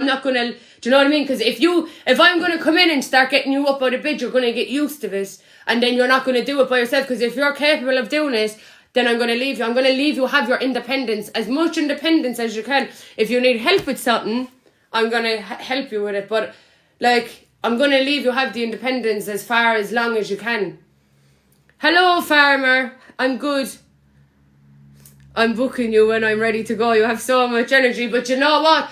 not going to, do you know what I mean? Because if I'm going to come in and start getting you up out of bed, you're going to get used to it. And then you're not going to do it by yourself. Because if you're capable of doing it, then I'm going to leave you. I'm going to leave you have your independence. As much independence as you can. If you need help with something, I'm going to help you with it. But, like, I'm going to leave you have the independence as long as you can. Hello, farmer. I'm good. I'm booking you when I'm ready to go. You have so much energy. But you know what?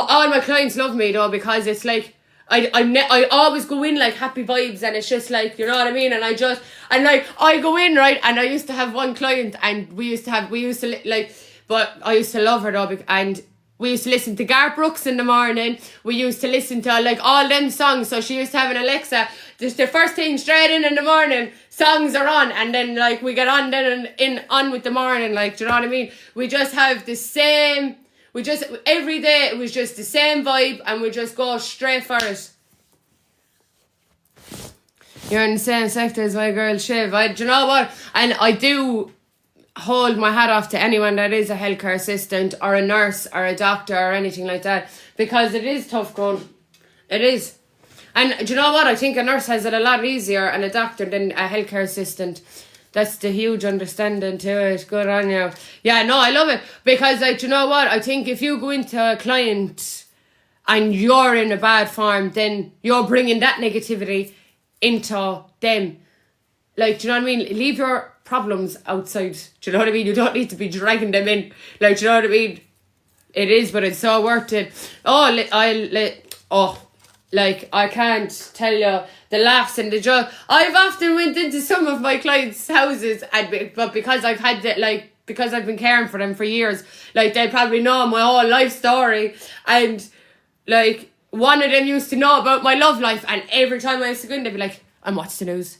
All my clients love me, though, because it's like, I always go in like happy vibes, and it's just like, you know what I mean? And I go in, right? And I used to have one client, and but I used to love her though, and we used to listen to Garth Brooks in the morning. We used to listen to like all them songs. So she used to have an Alexa. Just the first thing straight in the morning, songs are on, and then like we get on then on with the morning, like, do you know what I mean? We just have the same. Every day it was just the same vibe, and we just go straight for it. You're in the same sector as my girl Shiv. Do you know what? And I do hold my hat off to anyone that is a healthcare assistant or a nurse or a doctor or anything like that, because it is tough going. It is. And do you know what? I think a nurse has it a lot easier and a doctor than a healthcare assistant. That's the huge understanding to it. Good on you. Yeah, no, I love it. Because, like, do you know what? I think if you go into a client and you're in a bad form, then you're bringing that negativity into them. Like, do you know what I mean? Leave your problems outside. Do you know what I mean? You don't need to be dragging them in. Like, do you know what I mean? It is, but it's so worth it. Like, I can't tell you the laughs and the joy. I've often went into some of my clients' houses, but because I've had that, like, because I've been caring for them for years, like, they probably know my whole life story. And, like, one of them used to know about my love life, and every time I used to go in, they'd be like, and what's the news?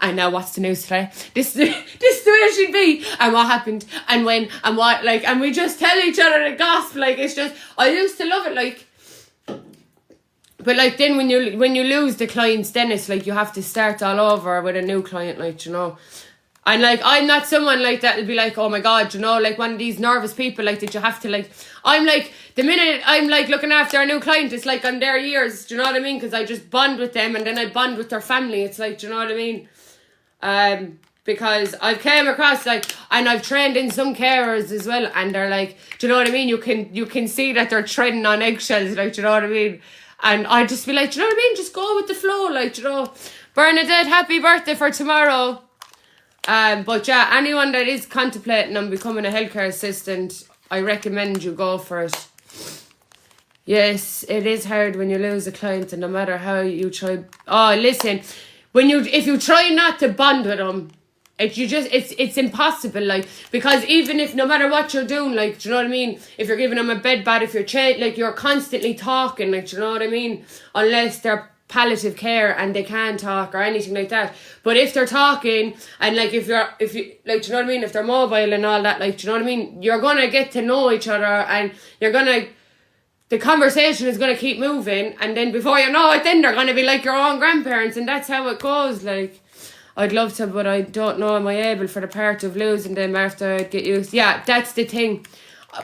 And now what's the news today? This is the way it should be. And what happened? And when? And what? Like, and we just tell each other the gossip. Like, it's just, I used to love it, like. But like then when you lose the clients, then it's like you have to start all over with a new client, like, you know. And like I'm not someone like that will be like, oh my God, you know, like one of these nervous people like that you have to like. I'm like, the minute I'm like looking after a new client, it's like on their years, do you know what I mean? Because I just bond with them, and then I bond with their family. It's like, do you know what I mean? Because I've came across like, and I've trained in some carers as well, and they're like, do you know what I mean? You can see that they're treading on eggshells, like, do you know what I mean? And I'd just be like, do you know what I mean? Just go with the flow, like, do you know. Bernadette, happy birthday for tomorrow. But yeah, anyone that is contemplating on becoming a healthcare assistant, I recommend you go for it. Yes, it is hard when you lose a client, and no matter how you try. Oh, listen, if you try not to bond with them, it's impossible, like, because even if no matter what you're doing, like, do you know what I mean? If you're giving them a bed bath, if you're like, you're constantly talking, like, do you know what I mean? Unless they're palliative care and they can't talk or anything like that. But if they're talking, and like if you like, do you know what I mean? If they're mobile and all that, like, do you know what I mean? You're gonna get to know each other, and the conversation is gonna keep moving, and then before you know it, then they're gonna be like your own grandparents, and that's how it goes, like. I'd love to, but I don't know, am I able for the part of losing them after I get used? Yeah, that's the thing.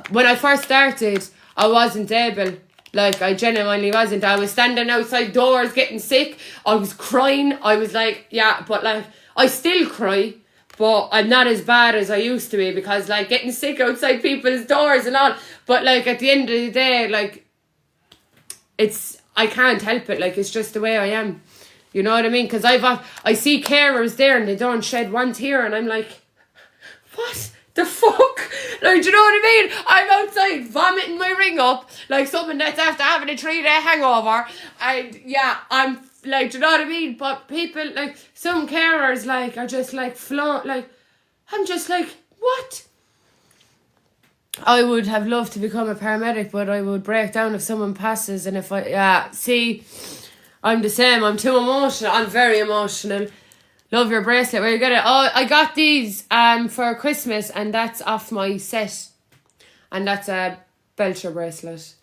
When I first started, I wasn't able. Like, I genuinely wasn't. I was standing outside doors getting sick. I was crying. I was like, yeah, but like, I still cry, but I'm not as bad as I used to be, because like getting sick outside people's doors and all. But like at the end of the day, like, I can't help it. Like, it's just the way I am. You know what I mean? Because I see carers there and they don't shed one tear, and I'm like, what the fuck? Like, do you know what I mean? I'm outside vomiting my ring up like someone that's after having a 3-day hangover, and yeah, I'm like, do you know what I mean? But people, like, some carers, like, are just like float, like, I'm just like, what? I would have loved to become a paramedic, but I would break down if someone passes, and if see, I'm the same. I'm too emotional. I'm very emotional. Love your bracelet. Where you get it? Oh, I got these for Christmas, and that's off my set. And that's a Belcher bracelet.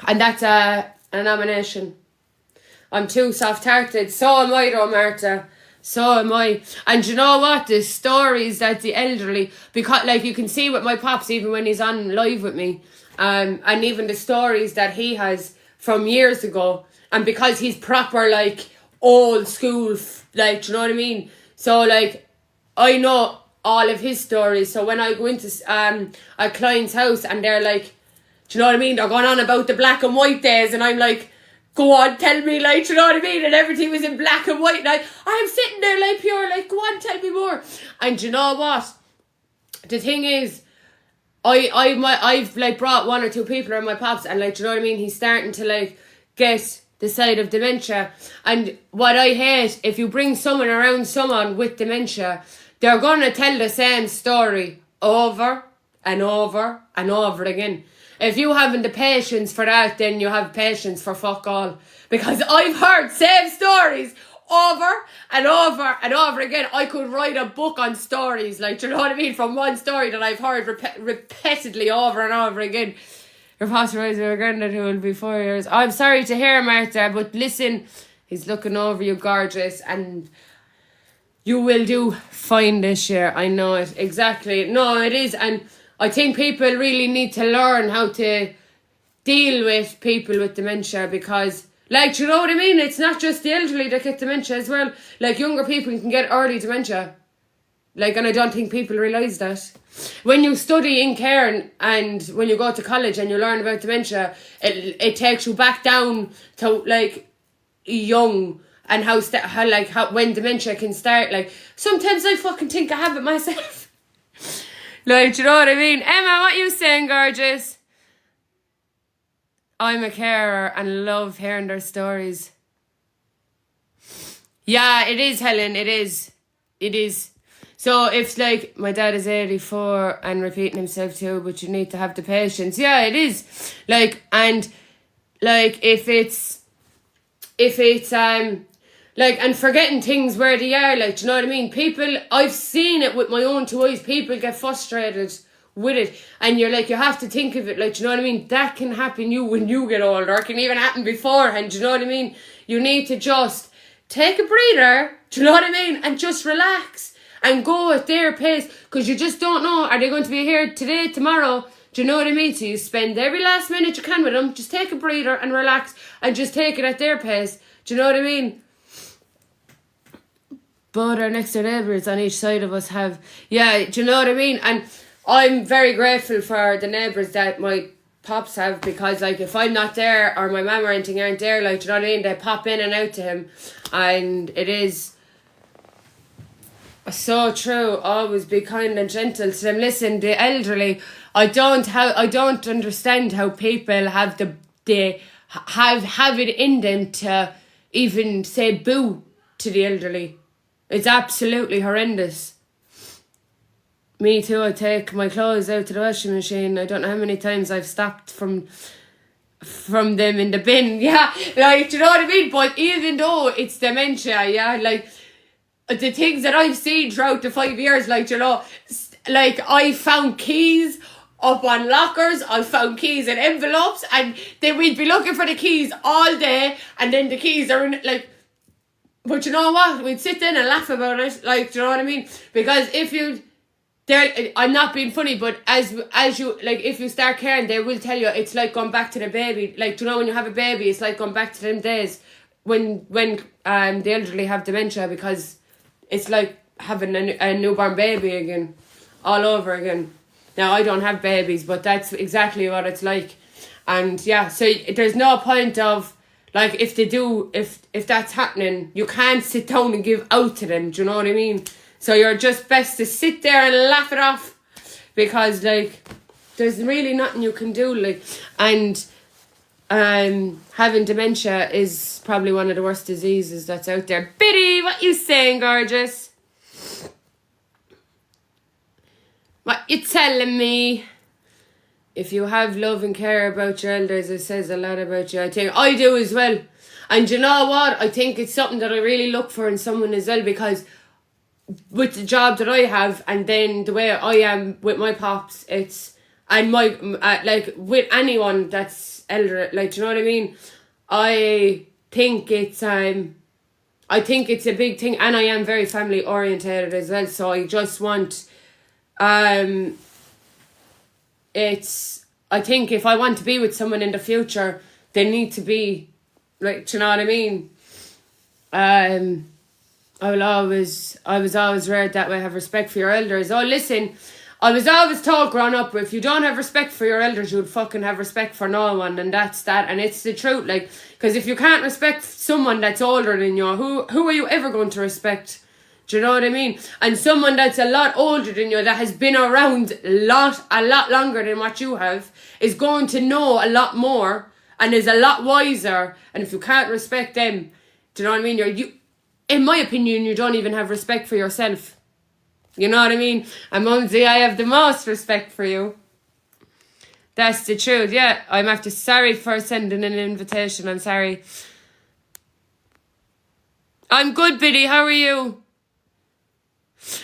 And that's a nomination. I'm too soft-hearted. So am I though, Martha. So am I. And you know what? The stories that the elderly, because like you can see with my pops, even when he's on live with me, and even the stories that he has from years ago, and because he's proper like old school, like, do you know what I mean? So like I know all of his stories. So when I go into a client's house and they're like, do you know what I mean, they're going on about the black and white days, and I'm like, go on, tell me, like, do you know what I mean? And everything was in black and white, and I'm sitting there like pure, like, go on, tell me more. And do you know what? The thing is, I've like brought 1 or 2 people around my pops, and like, do you know what I mean? He's starting to like get the side of dementia. And what I hate, if you bring someone around someone with dementia, they're gonna tell the same story over and over and over again. If you haven't the patience for that, then you have patience for fuck all. Because I've heard same stories over and over and over again. I could write a book on stories, like, do you know what I mean? From one story that I've heard repeatedly over and over again. Your foster raised your granddad who will be 4 years. I'm sorry to hear, Martha, but listen, he's looking over you, gorgeous, and you will do fine this year. I know it. Exactly. No, it is. And I think people really need to learn how to deal with people with dementia, because, like, do you know what I mean? It's not just the elderly that get dementia as well. Like, younger people can get early dementia. Like, and I don't think people realise that. When you study in care and when you go to college and you learn about dementia, it takes you back down to, like, young, and how when dementia can start. Like, sometimes I fucking think I have it myself. Like, do you know what I mean? Emma, what you saying, gorgeous? I'm a carer and love hearing their stories. Yeah, it is, Helen, it is. It is. So if like my dad is 84 and repeating himself too, but you need to have the patience. Yeah, it is. Like, and like if it's like, and forgetting things where they are, like, do you know what I mean? People, I've seen it with my own 2 eyes, people get frustrated with it, and you're like, you have to think of it, like, do you know what I mean? That can happen you when you get older, it can even happen beforehand, do you know what I mean? You need to just take a breather, do you know what I mean? And just relax, and go at their pace, because you just don't know, are they going to be here today, tomorrow? Do you know what I mean? So you spend every last minute you can with them, just take a breather and relax, and just take it at their pace, do you know what I mean? But our next door neighbours on each side of us have, yeah, do you know what I mean? And I'm very grateful for the neighbours that my pops have, because like if I'm not there or my mum or anything aren't there, like, do you know what I mean? They pop in and out to him, and it is so true. Always be kind and gentle to them. Listen, the elderly, I don't understand how people have have it in them to even say boo to the elderly. It's absolutely horrendous. Me too, I take my clothes out to the washing machine. I don't know how many times I've stopped from them in the bin. Yeah, like, do you know what I mean? But even though it's dementia, yeah, like, the things that I've seen throughout the 5 years, like, you know, like, I found keys up on lockers, I found keys in envelopes, and then we'd be looking for the keys all day, and then the keys are in, like, but you know what? We'd sit there and laugh about it. Like, do you know what I mean? Because I'm not being funny, but as you, like, if you start caring, they will tell you it's like going back to the baby. Like, do you know, when you have a baby, it's like going back to them days when the elderly have dementia, because it's like having a newborn baby again, all over again. Now, I don't have babies, but that's exactly what it's like. And yeah, so there's no point of, like, if they do, if that's happening, you can't sit down and give out to them, do you know what I mean? So you're just best to sit there and laugh it off, because, like, there's really nothing you can do, like, and having dementia is probably one of the worst diseases that's out there. Biddy, what you saying, gorgeous? What you telling me? If you have love and care about your elders, it says a lot about you. I think I do as well. And you know what? I think it's something that I really look for in someone as well, because with the job that I have, and then the way I am with my pops, it's, and my, like, with anyone that's elder, like, do you know what I mean? I think it's a big thing, and I am very family orientated as well, so I just want, I think if I want to be with someone in the future, they need to be, like, do you know what I mean? I was always reared that way, have respect for your elders. Oh, listen, I was always taught growing up, if you don't have respect for your elders, you'll fucking have respect for no one, and that's that, and it's the truth, like, because if you can't respect someone that's older than you, who are you ever going to respect? Do you know what I mean? And someone that's a lot older than you, that has been around a lot longer than what you have, is going to know a lot more, and is a lot wiser, and if you can't respect them, do you know what I mean? You, in my opinion, you don't even have respect for yourself. You know what I mean? And Mumsy, I have the most respect for you. That's the truth. Yeah, I'm after sorry for sending an invitation. I'm sorry. I'm good, Biddy. How are you?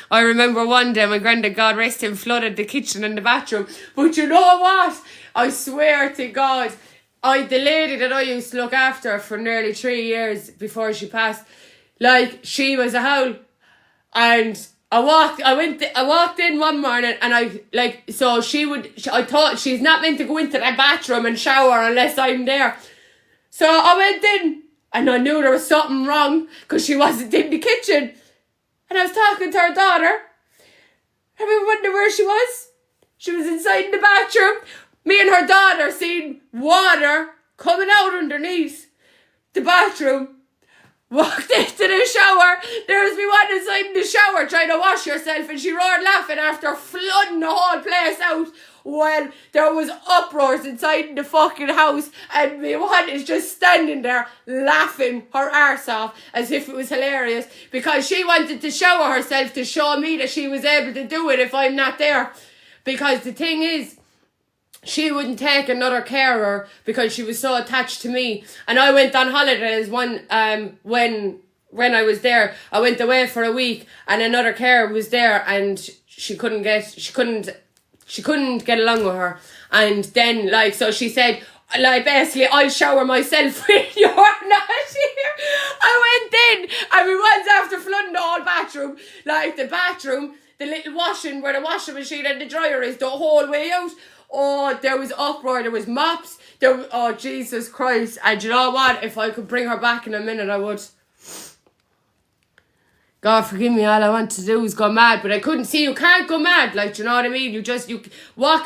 I remember one day my granddad, God rest him, flooded the kitchen and the bathroom. But you know what? I swear to God, the lady that I used to look after for nearly 3 years before she passed, like, she was a howl. And I walked in one morning, and I thought she's not meant to go into that bathroom and shower unless I'm there. So I went in, and I knew there was something wrong because she wasn't in the kitchen. And I was talking to her daughter. And we wondered where she was. She was inside the bathroom. Me and her daughter seen water coming out underneath the bathroom. Walked into the shower. There was me one inside the shower trying to wash herself, and she roared laughing after flooding the whole place out. Well, there was uproars inside the fucking house, and me one is just standing there laughing her arse off as if it was hilarious, because she wanted to shower herself to show me that she was able to do it if I'm not there. Because the thing is, she wouldn't take another carer because she was so attached to me. And I went on holidays when I was there. I went away for a week, and another carer was there, and she couldn't get along with her. And then, like, so she said, like, basically, I'll shower myself when you're not here. I went in, and we went after flooding the whole bathroom. Like, the bathroom, the little washing where the washing machine and the dryer is, the whole way out. Oh, there was uproar, there was mops, oh, Jesus Christ. And you know what? If I could bring her back in a minute, I would. God forgive me, all I want to do is go mad, but I couldn't see. You can't go mad, like, do you know what I mean? What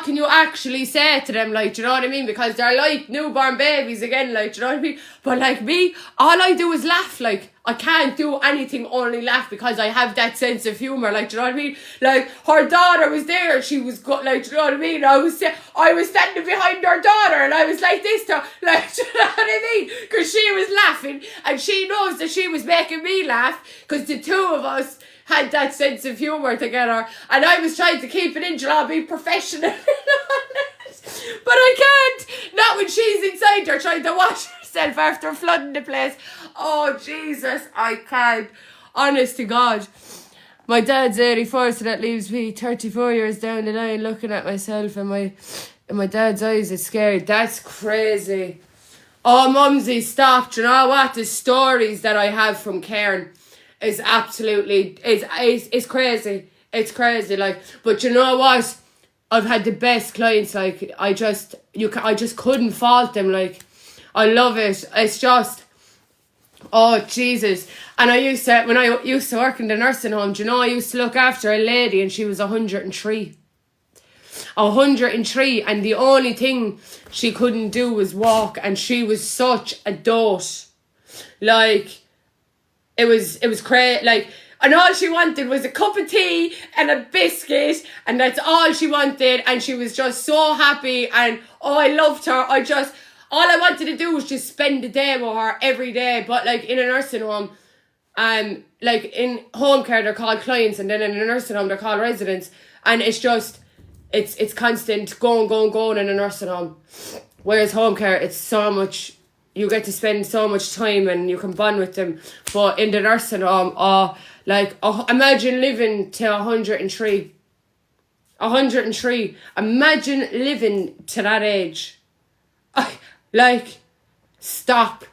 can you actually say to them, like, do you know what I mean? Because they're like newborn babies again, like, do you know what I mean? But like me, all I do is laugh. Like, I can't do anything, only laugh, because I have that sense of humour, like, do you know what I mean? Like, her daughter was there, she was like, do you know what I mean? I was standing behind her daughter, and I was like this to her, like, do you know what I mean? Because she was laughing, and she knows that she was making me laugh, because the two of us had that sense of humour together, and I was trying to keep it in, you know, be professional. But I can't, not when she's inside there trying to wash herself after flooding the place. Oh, Jesus, I can't. Honest to God. My dad's 84, so that leaves me 34 years down the line looking at myself, and my dad's eyes is scary. That's crazy. Oh, Mumsy, stop. Do you know what? The stories that I have from Cairn is absolutely, it's crazy. It's crazy, like, but you know what? I've had the best clients, like, I just couldn't fault them, like, I love it. It's just, oh, Jesus. And when I used to work in the nursing home, do you know, I used to look after a lady, and she was 103. 103, and the only thing she couldn't do was walk, and she was such a dote. Like, it was crazy, like, and all she wanted was a cup of tea and a biscuit, and that's all she wanted, and she was just so happy, and oh, I loved her. All I wanted to do was just spend the day with her every day. But like in a nursing home, like in home care they're called clients, and then in a nursing home they're called residents, and it's just, it's constant going in a nursing home. Whereas home care, it's so much, you get to spend so much time and you can bond with them. But in the nursing home, imagine living to 103. 103. Imagine living to that age. Like, stop.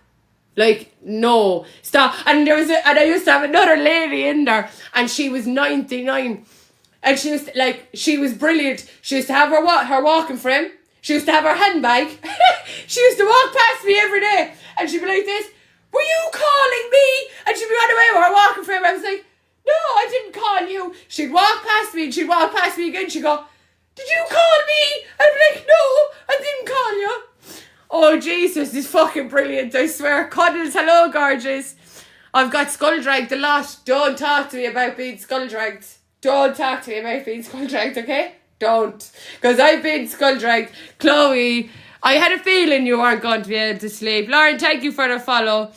Like, no, stop. And I used to have another lady in there, and she was 99. And she was brilliant. She used to have her walking frame. She used to have her handbag. She used to walk past me every day. And she'd be like this, were you calling me? And she'd be running away with her walking frame. I was like, no, I didn't call you. She'd walk past me and she'd walk past me again. She'd go, did you call me? I'd be like, no, I didn't call you. Oh, Jesus, it's fucking brilliant, I swear. Cuddles, hello, gorgeous. I've got skull dragged a lot. Don't talk to me about being skull dragged. Don't talk to me about being skull dragged, okay? Don't. Because I've been skull dragged. Chloe, I had a feeling you weren't going to be able to sleep. Lauren, thank you for the follow.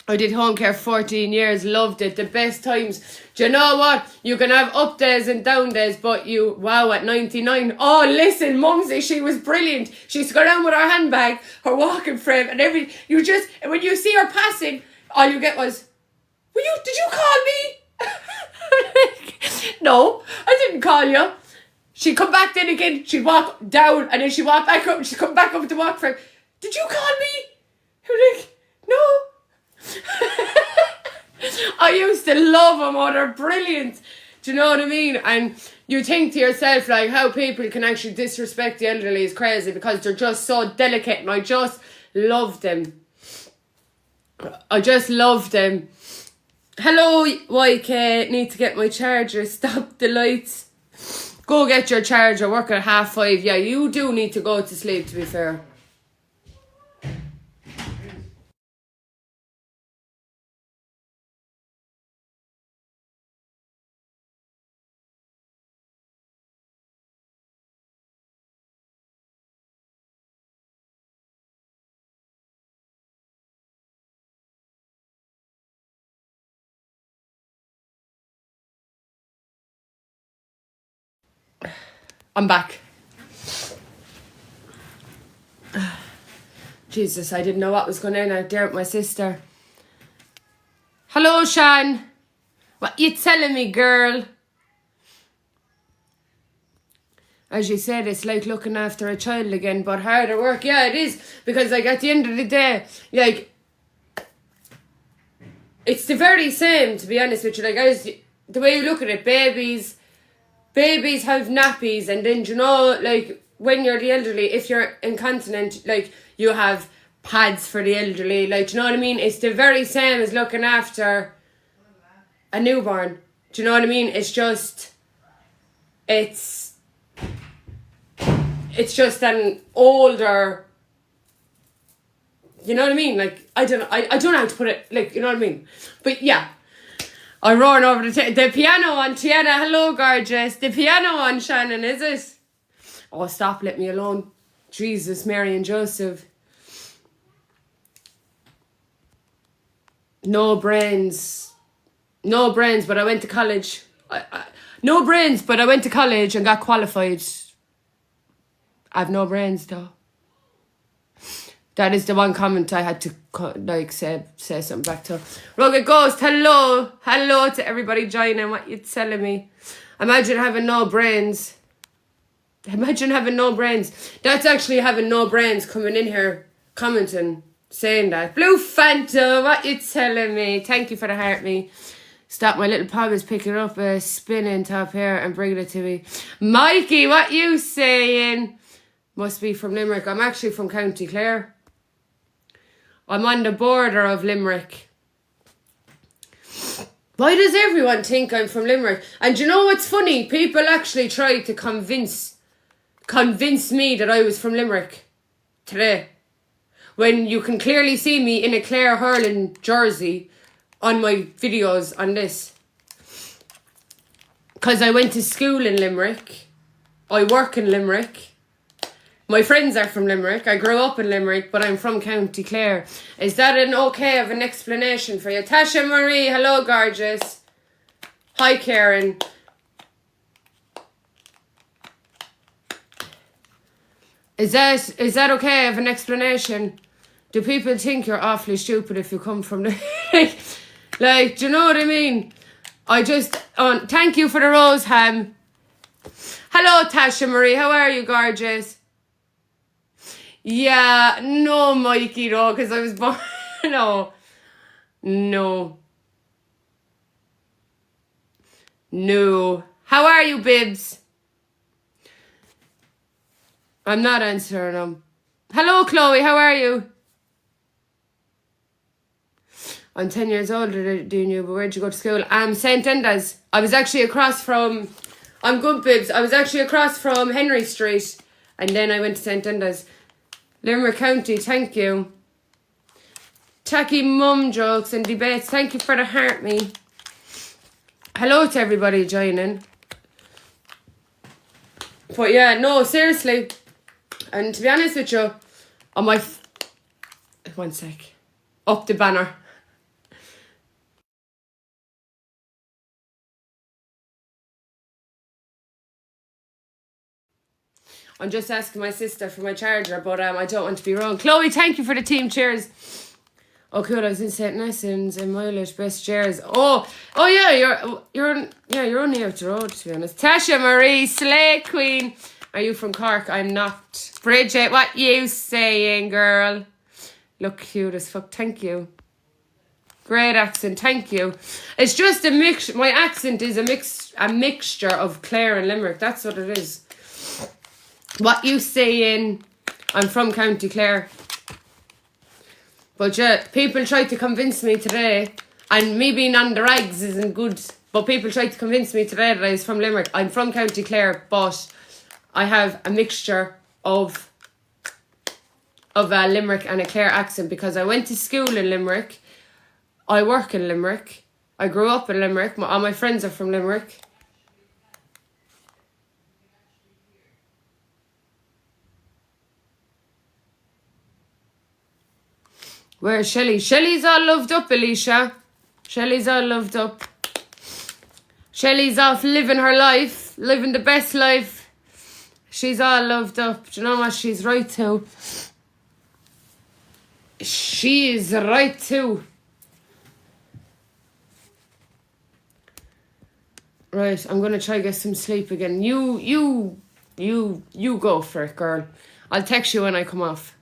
I did home care for 14 years. Loved it. The best times. Do you know what? You can have up days and down days, but wow, at 99. Oh, listen, Mumsy, she was brilliant. She used to go down with her handbag, her walking frame, and everything. When you see her passing, all you get was, did you call me? No, I didn't call you. She'd come back then again, she'd walk down, and then she'd walk back up, and she'd come back up with the walk frame. Did you call me? I'm like, no. I used to love them, oh, they're brilliant. Do you know what I mean? And you think to yourself, like, how people can actually disrespect the elderly is crazy because they're just so delicate, and I just love them. I just love them. Hello, YK. Need to get my charger. Stop the lights. Go get your charger. Work at 5:30. Yeah, you do need to go to sleep, to be fair. I'm back. Jesus, I didn't know what was going on out there with my sister. Hello, Shan. What you telling me, girl? As you said, it's like looking after a child again, but harder work. Yeah, it is. Because, like, at the end of the day, like, it's the very same, to be honest with you. Like, the way you look at it, babies have nappies, and then, you know, like, when you're the elderly, if you're incontinent, like, you have pads for the elderly. Like, do you know what I mean? It's the very same as looking after a newborn. Do you know what I mean? It's just, it's just an older, you know what I mean? Like, I don't know how to put it, like, you know what I mean? But yeah, I'm roaring over the piano on Tiana. Hello, gorgeous. The piano on Shannon, is it? Oh, stop, let me alone. Jesus, Mary and Joseph. No brains, but I went to college. No brains, but I went to college and got qualified. I have no brains, though. That is the one comment I had to like say something back to. Rugged Ghost, hello to everybody joining. What you telling me? Imagine having no brains. That's actually having no brains coming in here, commenting, saying that. Blue Phantom, what you telling me? Thank you for the heart, me. Stop, my little pom is picking up a spinning top here and bringing it to me. Mikey, what you saying? Must be from Limerick. I'm actually from County Clare. I'm on the border of Limerick. Why does everyone think I'm from Limerick? And you know what's funny? People actually tried to convince me that I was from Limerick today. When you can clearly see me in a Clare hurling jersey on my videos on this. Because I went to school in Limerick. I work in Limerick. My friends are from Limerick. I grew up in Limerick, but I'm from County Clare. Is that an okay of an explanation for you? Tasha Marie, hello, gorgeous. Hi, Karen. Is that okay of an explanation? Do people think you're awfully stupid if you come from the... like, do you know what I mean? Thank you for the rose ham. Hello, Tasha Marie. How are you, gorgeous? Yeah, no, Mikey, though, because I was born... No. How are you, Bibs? I'm not answering them. Hello, Chloe. How are you? I'm 10 years older than you, but where'd you go to school? St. Enda's. I was actually across from... I'm good, Bibs. I was actually across from Henry Street. And then I went to St. Enda's. Limerick County, thank you. Tacky mum jokes and debates. Thank you for the heart, me. Hello to everybody joining. But yeah, no, seriously. And to be honest with you, on my... One sec. Up the banner. I'm just asking my sister for my charger, but I don't want to be wrong. Chloe, thank you for the team cheers. Oh, cool! I was in St. Nessens in mileage best cheers. Oh yeah, you're only out the road, to be honest. Tasha Marie Slay Queen, are you from Cork? I'm not. Bridget, what you saying, girl? Look cute as fuck. Thank you. Great accent. Thank you. It's just a mix. My accent is a mixture of Clare and Limerick. That's what it is. What you saying? I'm from County Clare. But yeah, people tried to convince me today, and me being on the rags isn't good, but people tried to convince me today that I was from Limerick. I'm from County Clare, but I have a mixture of a Limerick and a Clare accent because I went to school in Limerick, I work in Limerick, I grew up in Limerick, all my friends are from Limerick. Where's Shelley? Shelley's all loved up, Alicia. Shelley's all loved up. Shelley's off living her life, living the best life. She's all loved up. Do you know what? She's right too. She is right too. Right, I'm gonna try to get some sleep again. You go for it, girl. I'll text you when I come off.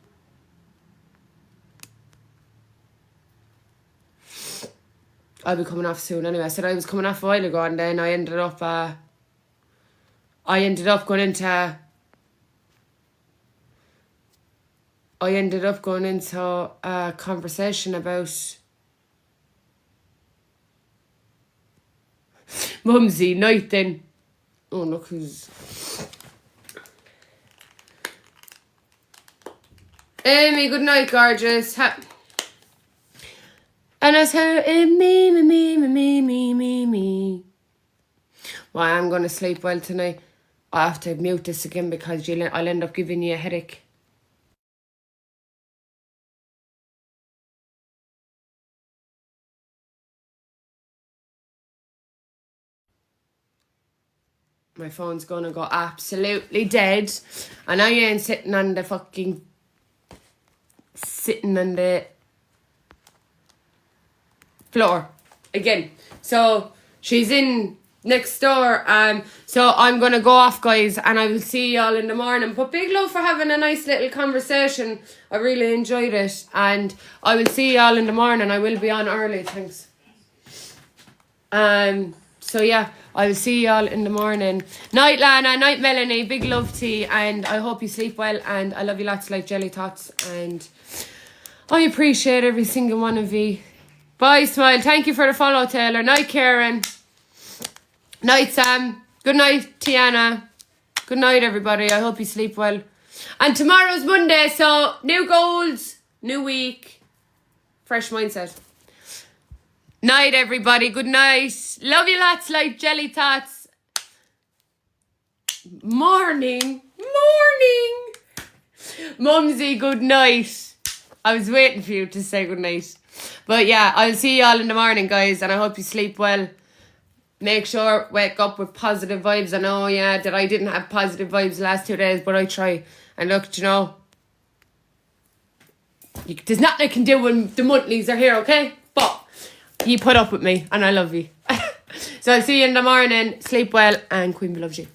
I'll be coming off soon anyway. I said I was coming off a while ago, and then I ended up going into a conversation about Mumsy night then. Oh, look who's... Amy, good night, gorgeous. And I said, me. Well, I'm going to sleep well tonight. I have to mute this again because I'll end up giving you a headache. My phone's going to go absolutely dead. And I ain't sitting on the floor again. So she's in next door. So I'm gonna go off, guys, and I will see y'all in the morning. But big love for having a nice little conversation. I really enjoyed it, and I will see y'all in the morning. I will be on early, thanks. So yeah, I will see y'all in the morning. Night Lana, night Melanie, big love to you, and I hope you sleep well, and I love you lots like jelly tots, and I appreciate every single one of you. Bye, Smile. Thank you for the follow, Taylor. Night, Karen. Night, Sam. Good night, Tiana. Good night, everybody. I hope you sleep well. And tomorrow's Monday, so new goals, new week, fresh mindset. Night, everybody. Good night. Love you lots like jelly tots. Morning. Mumsy, good night. I was waiting for you to say good night. But yeah, I'll see y'all in the morning, guys, and I hope you sleep well. Make sure, wake up with positive vibes. I know, yeah, that I didn't have positive vibes the last 2 days, but I try. And look, you know, there's nothing I can do when the monthlies are here, okay? But you put up with me, and I love you. So I'll see you in the morning. Sleep well, and Queen loves you.